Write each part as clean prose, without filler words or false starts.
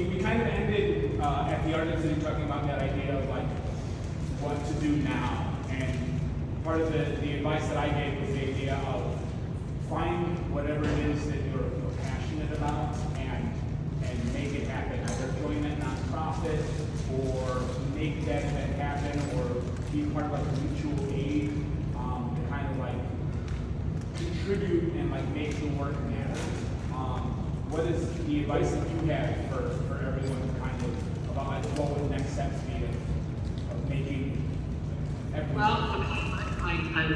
we kind of ended at the Art Institute talking about that idea of like what to do now. And part of the advice that I gave was the idea of find whatever it is that you're passionate about and make it happen. Either join a nonprofit or make that event happen or be part of like a mutual aid to kind of like contribute and like make the work matter. What is the advice that you have for everyone kind of about like what would the next steps be of making everyone? Well, I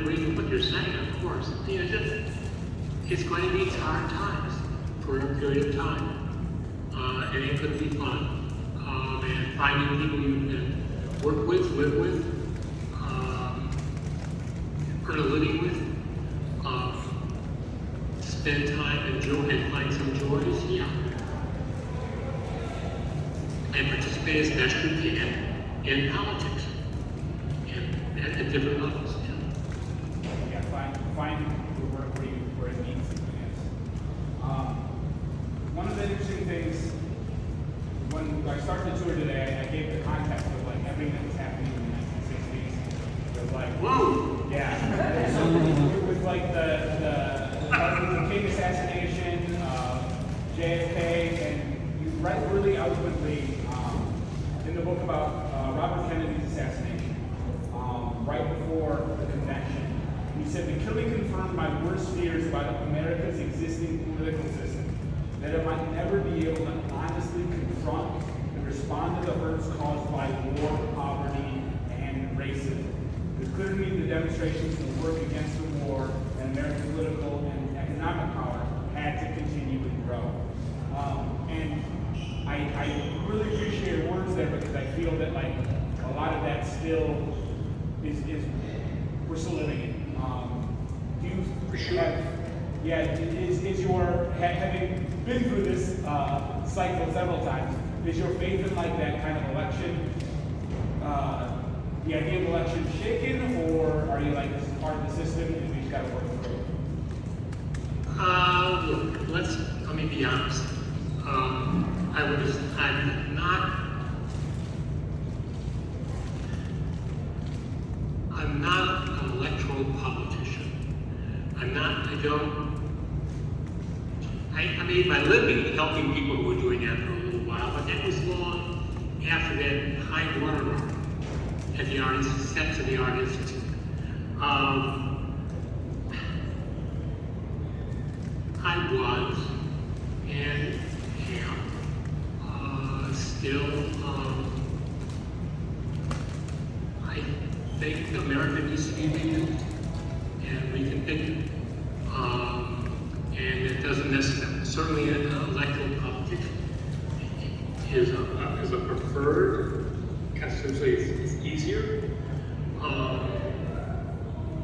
agree with what you're saying, of course. You know, it's going to be hard times for a period of time. It ain't going to be fun. And finding people you can work with, live with, earn a living with, spend time and find some joys, yeah. And participate as best you can in politics and at different levels. Yeah, find the work where it needs to be. One of the interesting things, when I started the tour today, I gave the context of like everything that was happening in the 1960s. It was like, whoa! Yeah. So it was like the Martin Luther King assassination, JFK, and you write really eloquently in the book about Robert Kennedy's assassination, right before the convention. You said, the killing confirmed my worst fears about America's existing political system, that it might never be able to honestly confront and respond to the hurts caused by war, poverty, and racism. It was clear to me the demonstrations to work against the war and American political and economic power had to continue and grow. And I really appreciate your words there because I feel that like a lot of that still is we're still living in. Do you For sure. Is your having been through this cycle several times, is your faith in like that kind of election, the idea of election shaken, or are you like this is part of the system and we just got to work through it? Look, let me be honest. I'm not an electoral politician. I made my living helping people who were doing that for a little while, but that was long after that high watermark at the Art Institute, set to the Art Institute. I was and am still. I think America needs to be rebuilt and reconfigured. And it doesn't necessarily, certainly an electoral politics is a preferred, because it's easier.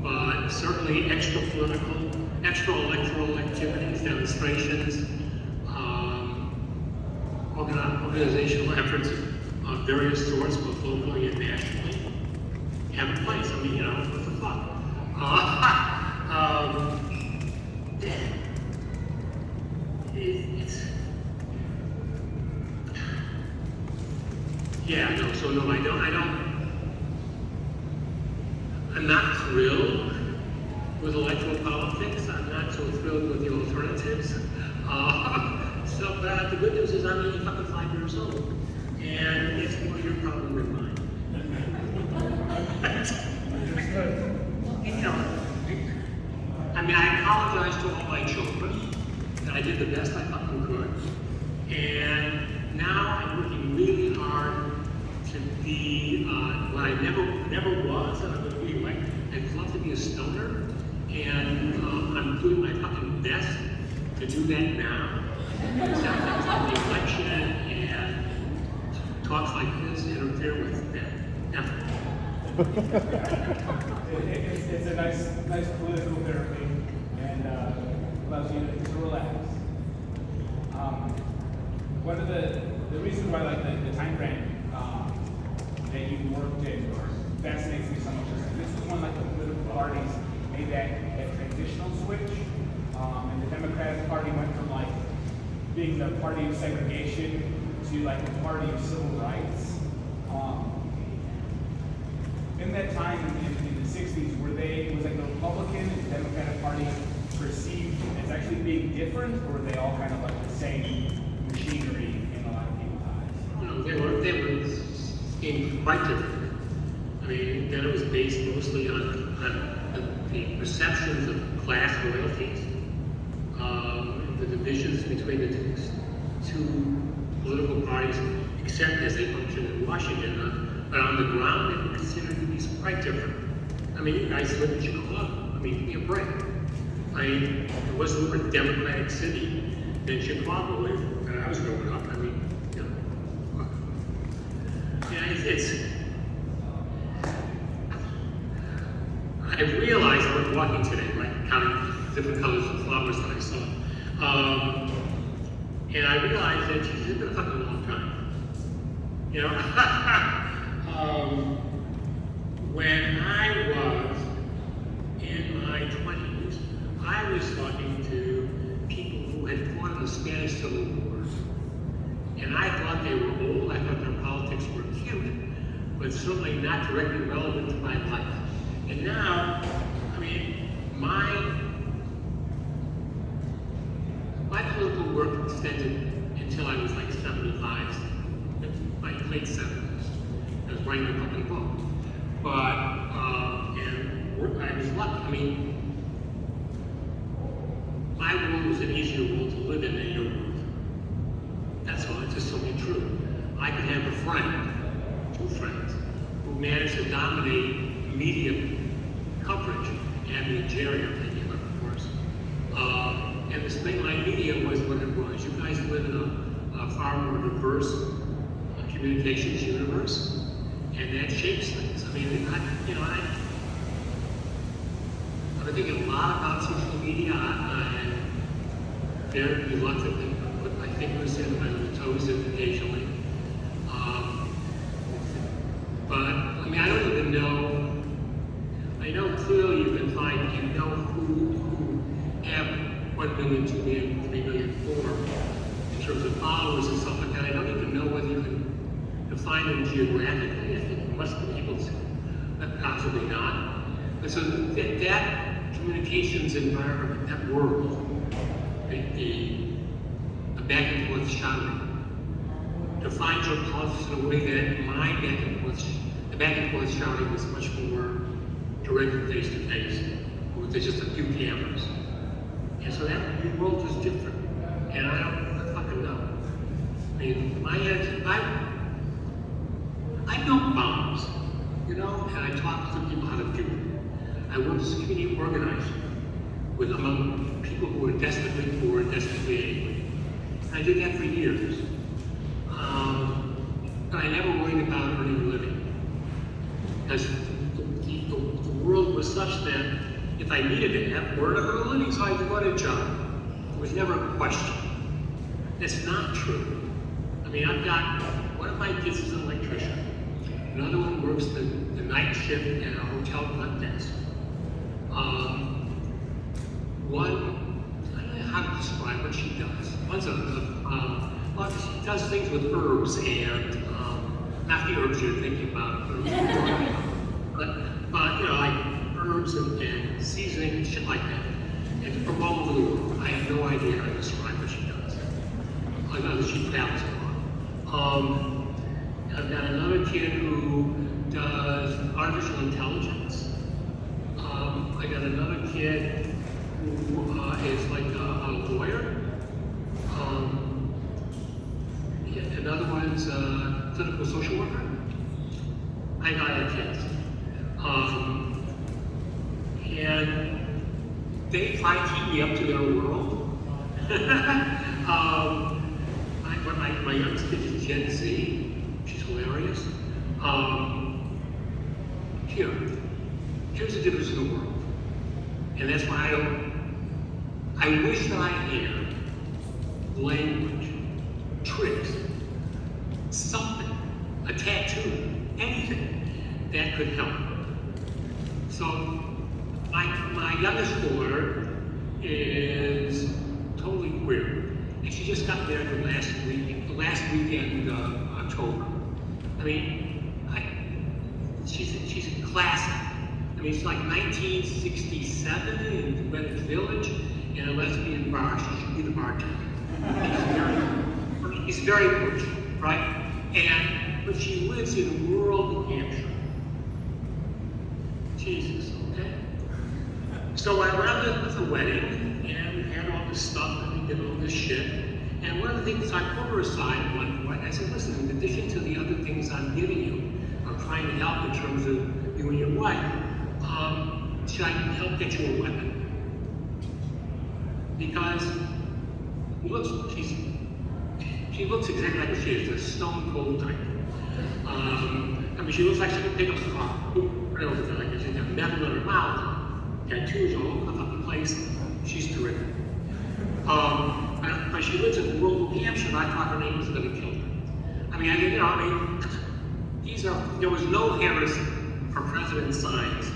But certainly extra electoral activities, demonstrations, organizational efforts of various sorts, both locally and nationally, have a place. I mean, what the fuck? I'm not thrilled with electoral politics. I'm not so thrilled with the alternatives. But the good news is I'm only fucking 5 years old, and it's more your problem than mine. I apologize to all my children that I did the best I fucking could, and now I'm working really hard to be what I never was, and I'm going to be like, I'd love to be a stoner, and I'm doing my fucking best to do that now. Things like the election and talks like this interfere with that effort. It's a nice political therapy and allows you to relax. One of the reasons why like the time frame that you worked in fascinates me so much is this is when like the political parties made that transitional switch, and the Democratic Party went from like being the party of segregation to like like the party of civil rights. In that time in the 60s, was like the Republican and Democratic Party perceived as actually being different, or were they all kind of like the same machinery in a lot of people's eyes? You know, they were being quite different. I mean, then it was based mostly on the perceptions of class loyalties, the divisions between the two political parties, except as they function in Washington. But on the ground, they were considered to be quite different. I mean, you guys live in Chicago. I mean, give me a break. I mean, there was more Democratic city than Chicago when I was growing up. I mean, you know, yeah, it's I realized I was walking today, like counting different colors of flowers that I saw. And I realized that geez, it's been a fucking long time. You know? When I was in my 20s, I was talking to people who had fought in the Spanish Civil War. And I thought they were old, I thought their politics were cute, but certainly not directly relevant to my life. And now, I mean, my political work extended until I was like 75, my late 70s. I was writing a fucking book. But, and I was lucky. I mean, my world was an easier world to live in than your world. That's all, it's just simply true. I could have a friend, two friends, who managed to dominate media coverage, and the Jerry I'm thinking of course. And this mainline media was what it was. You guys live in a far more diverse communications universe, and that shapes things. I mean, I've been thinking a lot about social media, and very reluctantly put my fingers in, my toes in occasionally. But, I mean, I don't even know. I know clearly you can find, you know who have 1 million, 2 million, 3 million, 4 in terms of followers and stuff like that. I don't even know whether you can define them geographically. I think most of the people possibly not. But so that communications environment, that world, the back and forth shouting, defines your politics in a way that my back and forth shouting is much more direct and face to face, with just a few cameras. And so that world is different. And I don't fucking know. I mean, I built bombs, you know, and I taught other people how to do it. I worked as a community organizer among people who were desperately poor and desperately angry. I did that for years. But I never worried about earning a living. Because the world was such that if I needed it, where to earn a living, so I could go to a job. There was never a question. That's not true. I mean, I've got, one of my kids is an electrician. Another one works the night shift at a hotel front desk. One, I don't know how to describe what she does. One's well, she does things with herbs and, not the herbs you're thinking about, herbs but you know, like herbs and seasoning and shit like that. And from all over the world. I have no idea how to describe what she does. I know that she travels a lot. I've got another kid who does artificial intelligence. I got another kid who is like a lawyer. Another one's a clinical social worker. I got other kids. And they try to keep me up to their world. My youngest kid is Gen Z. She's hilarious. Here's the difference in the world. And that's why I wish that I had language, tricks, something, a tattoo, anything that could help. So my youngest daughter is totally queer. and she just got married the last weekend of October. I mean, she's classic. I mean, it's like 1967 in Greenwich Village in a lesbian bar. She should be the bartender. He's very pushy, right? But she lives in rural New Hampshire. Jesus, okay? So I wound up with a wedding, and we had all this stuff, and we did all this shit. And one of the things I pulled her aside at one point, I said, listen, in addition to the other things I'm giving you, I'm trying to help in terms of you and your wife, should I help get you a weapon? Because she looks exactly like she is, a stone cold type. I mean, she looks like she could pick up a car. Right over there, like she's got metal in her mouth, tattoos all over the fucking place. She's terrific. But she lives in rural New Hampshire, and I thought her name was going to kill her. I mean, there was no Harris for president signs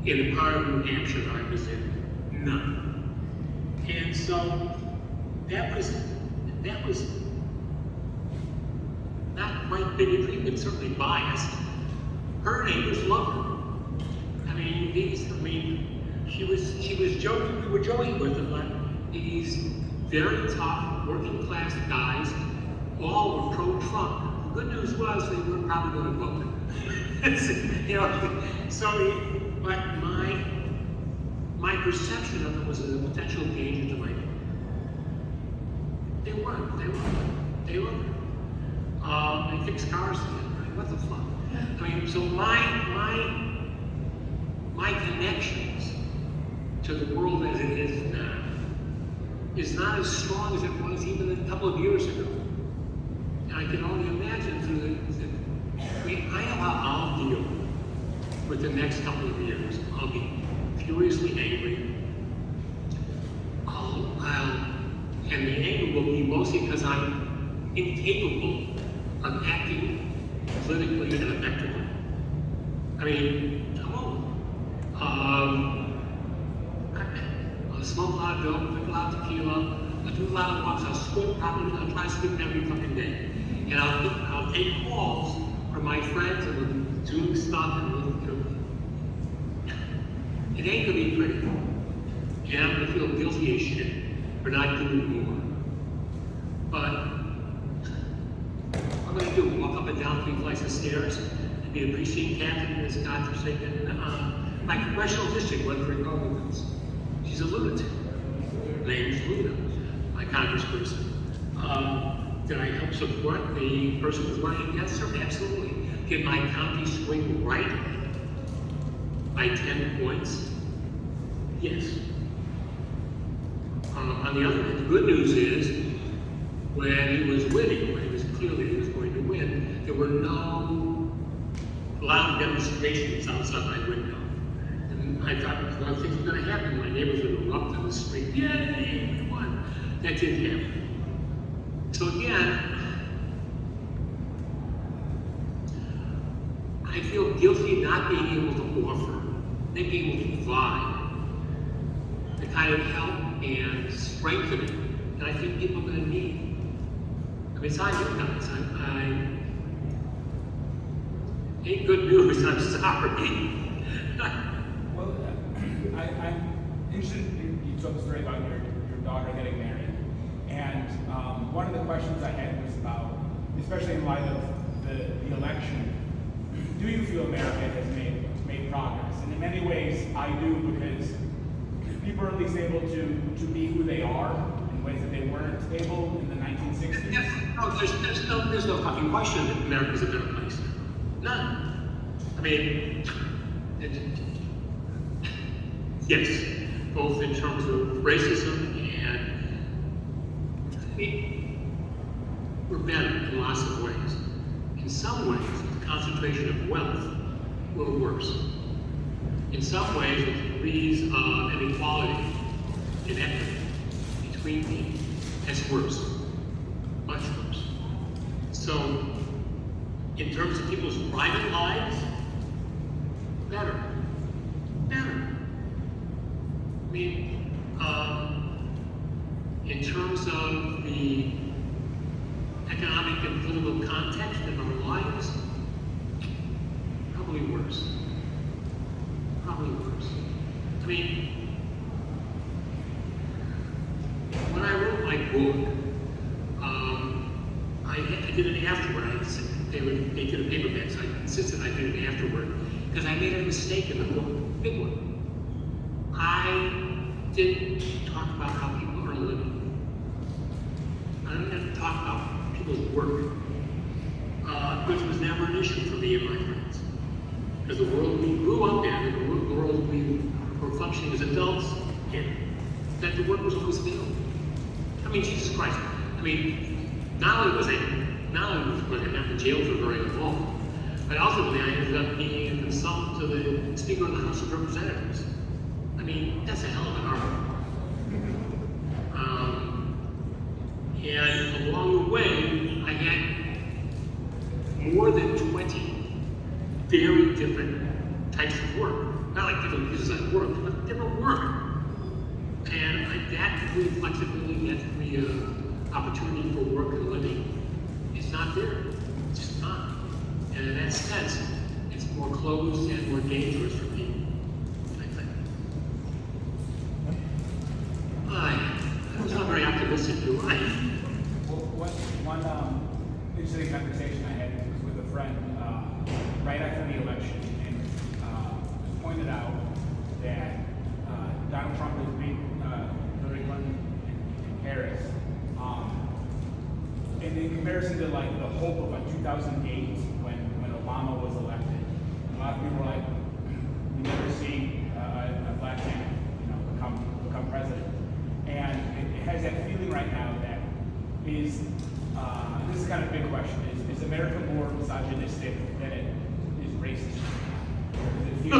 in the part of New Hampshire that I was in. None. And so that was not quite bigotry, but certainly biased. Her neighbors loved her. I mean, she was joking, we were joking with her, but these very tough, working class guys all were pro-Trump. The good news was they were probably going to vote. But my perception of them was as a potential danger to my neighbor. They weren't. They were. They fixed cars together. Right? What the fuck? I mean, so my connections to the world as it is now is not as strong as it was even a couple of years ago. And I can only imagine I know how I'll deal with the next couple of years. I'll be furiously angry. And the anger will be mostly because I'm incapable of acting politically and effectively. I mean, come on. I'll smoke a lot of dope, drink a lot of tequila, I'll do a lot of walks, I'll swim, I'll try to swim every fucking day. And I'll take calls from my friends and we'll do stuff and it ain't gonna be pretty. And I'm gonna feel guilty as shit for not doing more. But what am I gonna do? Walk up and down 3 flights of stairs and be a precinct captain in this godforsaken my congressional district went for Republicans. She's a lunatic. Her name is Luna, my congressperson. Did I help support the person who's running against her? Absolutely. Did my county swing right by 10 points? Yes. On the other hand, the good news is, when he was winning, when it was clearly he was going to win, there were no loud demonstrations outside my window. And I thought, well, things were going to happen. My neighbors would erupt in the street. Yay, we won. That didn't happen. So again, I feel guilty not being able to offer, not being able to provide the kind of help and strengthening that I think people are going to need. I mean, it's on you guys. Ain't good news, I'm sorry. Well, I'm interested you told the story about your daughter getting married. And one of the questions I had was about, especially in light of the election, do you feel America has made progress? And in many ways, I do, because people are at least able to be who they are in ways that they weren't able in the 1960s. No, there's no fucking question that America's a better place. None. I mean, yes, both in terms of racism and, we're better in lots of ways. In some ways, the concentration of wealth, we're worse. In some ways, the degrees of inequality, inequity between people, that's worse. Much worse. So, in terms of people's private lives, better. Better. I mean, in terms of the economic and political context of our lives, probably worse. Probably worse. I mean, when I wrote my book, I did it afterward. They did a paperback, so I insisted I did it afterward because I made a mistake in the book, big one. I didn't talk about how people are living. I didn't talk about people's work, which was never an issue for me and my friends. Because the world we grew up in, and the world we were functioning as adults in, that the work was always filled. I mean, Jesus Christ. I mean, not only was I not in jail for very long, but ultimately I ended up being a consultant to the Speaker of the House of Representatives. I mean, that's a hell of an arc. And along the way, I had more than 20 very different types of work. Not like different pieces of work, but different work. And that degree of flexibility, that degree of opportunity for work and living is not there. It's just not. And in that sense, it's more closed and more dangerous for people, I think. I was not very optimistic, do I? Well, one interesting conversation I had was with a friend right after the election, and it pointed out that Donald Trump was beating Hillary Clinton in Paris. And in comparison to like the hope of like 2008 when Obama was elected, a lot of people were like, we never see a black man, become president. And it has that feeling right now that is, this is kind of a big question, is America more misogynistic than it is racist? Does it feel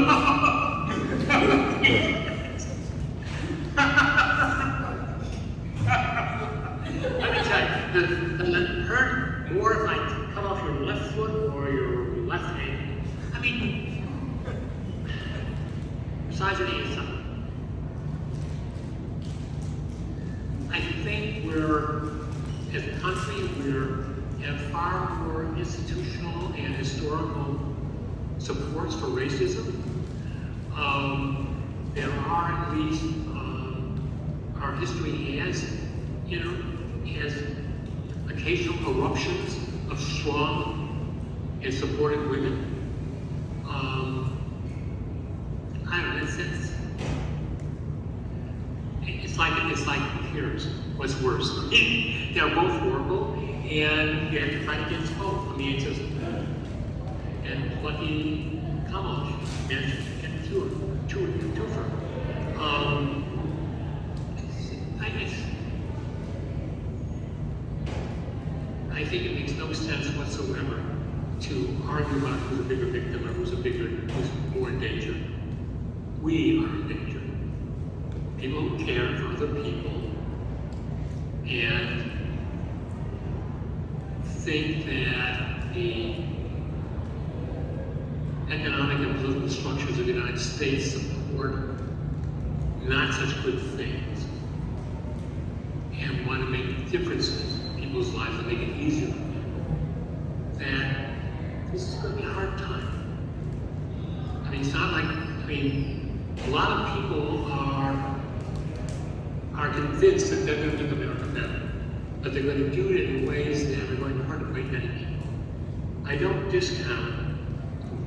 Let me tell you, does it hurt more if I cut off your left foot or your left hand? I mean, misogyny is something. I think as a country, we have far more institutional and historical supports for racism. There are at least, our history has occasional eruptions of strong and supportive women. I don't know, it's like here's what's worse. I mean, they're both horrible, and you have to fight against both. I mean, it's just, and lucky Kamala managed to get two of her. I think it makes no sense whatsoever to argue about who's a bigger victim or who's more in danger. We are in danger. People who care for other people and think that the economic and political structures of the United States support not such good things and want to make differences in people's lives and make it easier for people, that this is going to be a hard time. I mean, it's not like, a lot of people are convinced that they're going to make America better, but they're going to do it in ways that are going to hurt many people. I don't discount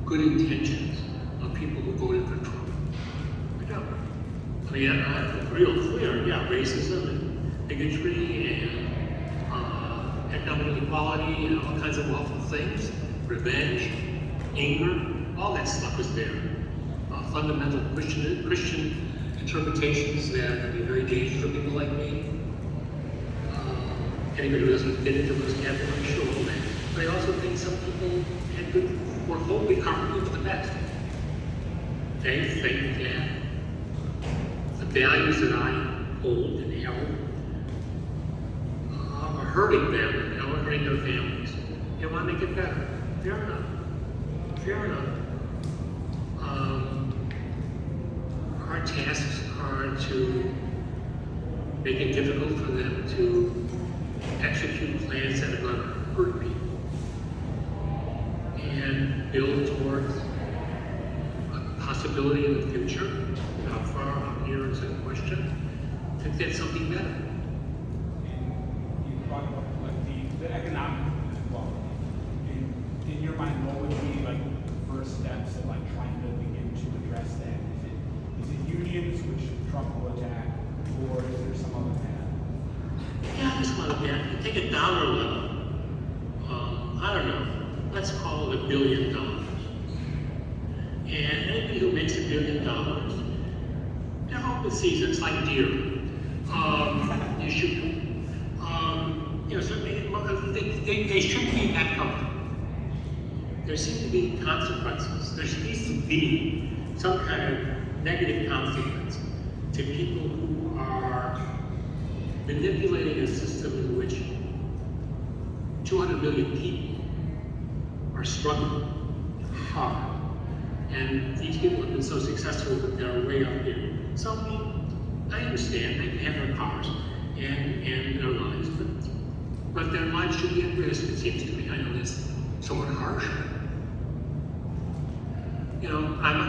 good intentions of people who voted for Trump. I don't. I mean, I'm real clear, racism and bigotry and economic inequality and all kinds of awful things, revenge, anger, all that stuff is there. Fundamental Christian interpretations that can be very dangerous for people like me. Anybody who doesn't fit into those categories, sure. But I also think some people were hoping for the best. They think that the values that I hold and held are hurting them and hurting their families. They want to make it better. Fair enough. Fair enough. Our tasks are to make it difficult for them to execute plans that are going to hurt people and build towards a possibility in the future, how far out here is a question, to get something better. And you brought up like the economic inequality. In your mind, what would be like the first steps of like trying to begin to address that? Is it unions, which Trump will attack, or is there some other path? Yeah, there's one of that. You take a dollar level, I don't know, let's call it $1 billion. And anybody who makes $1 billion, they're open season, it's like deer. You shoot them. You know, so they shouldn't be in that company. There seem to be consequences. There needs to be some kind of negative consequence to people who are manipulating a system in which 200 million people are struggling hard. And these people have been so successful that they're way up here. So I understand they can have their cars and their lives, but their lives should be at risk, it seems to me. I know that's somewhat harsh. You know, I'm